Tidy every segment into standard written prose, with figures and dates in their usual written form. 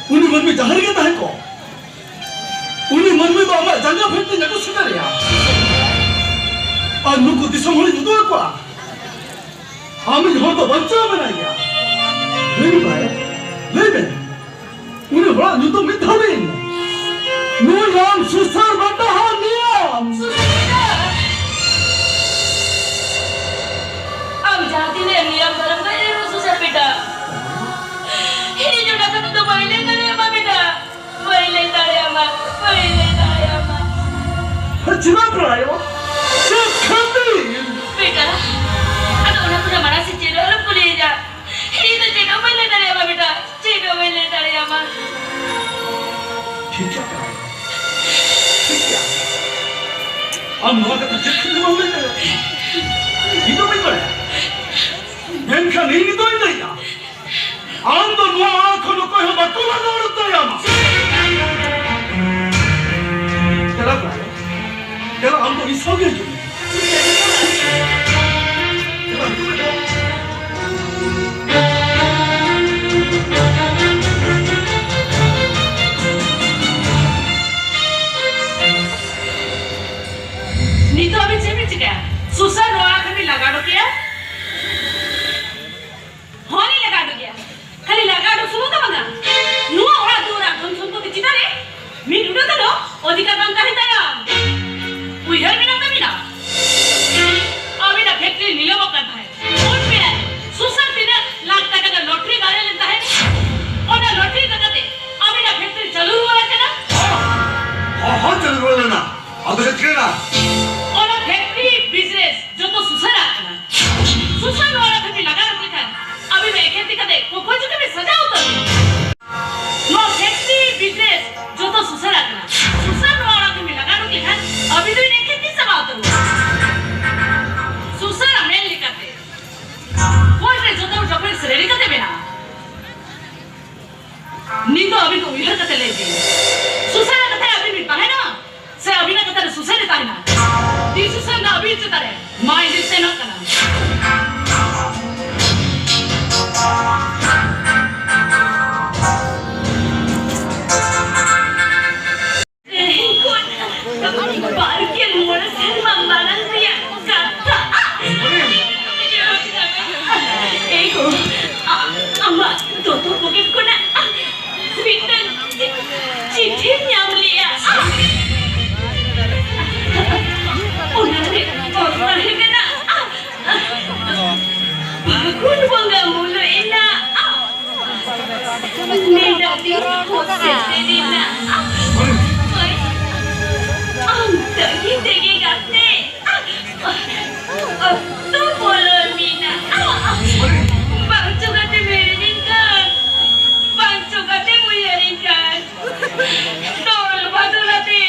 Uni manmi jahar kita hai ko. Uni manmi ba ama janga phete jago sudar ya. Anu ko disam holi judo ko. Ami hor to bancha banaya. Lei bai. Lei ben. Uni bra judo mit thabin. Nu yam susar bata ha niyam. Am jati ne niyam dharam ka ye susar beta. Ini juga kan tu boleh tadi ama beta. Boleh tadi ama. Boleh tadi ama. Hajima prayo. Sekhandi. Beta. Ada orang punya mana si cina orang boleh je. Ini tu cina boleh tadi ama beta. Cina boleh tadi ama. ठीक है ठीक है हम लोग का तजक करने वाले हैं ये तो नहीं पड़ा इनका नहीं तो ही नहीं यार हम तो नुआ आँखों को ही बटुला नोड़ते हैं हम क्या लग रहा है क्या हम तो इस हो गए जो Ni tu abis cemil cakap, susah doa kami laga do kya? Honi laga do kya? Kali laga do semua tu mana? Nuah orang tu orang konsum tu cita ni, min udah tu do, odika bangka hita ya. Uihar mina tu mina. Abi dah factory nila makan hai. Kau mina, susah mina lakh taka ka lottery gare lenta hai. Ona lottery taka te, abi dah factory chalu wala kena? हाँ चल रहा है ना अब तो चल रहा Orang factory business जो तो सुसर आता ना सुसर वाला कभी लगा रखने का अभी मैं एक ही कहते वो कुछ कभी सजा होता है नो factory business जो तो सुसर आता ना सुसर वाला कभी लगा रखने का अभी तो इन्हें कितनी समा होता है सुसर हमें लिखाते कोई ने जो तो जब इस रेडी करते बिना नहीं तो अभी तो इधर करते ले गए सुसर करते अभी भी बाहर ना से अभी ना करते सुसर लेता है ना Di susah nak habis tu tadi, main di sana kana. Baru dia mula senang barang dia kata. Ego, amma tutup poket ko na. Bitan, cici nyam liya. Orang kena bakun bangga mulu ina ni dati kosek dina anta hidegi gatte tu bolon mina bangcu gatte meringkan bangcu gatte muyaringkan tol badulate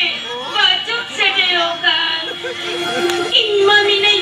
bangcu sedeokan Imma mine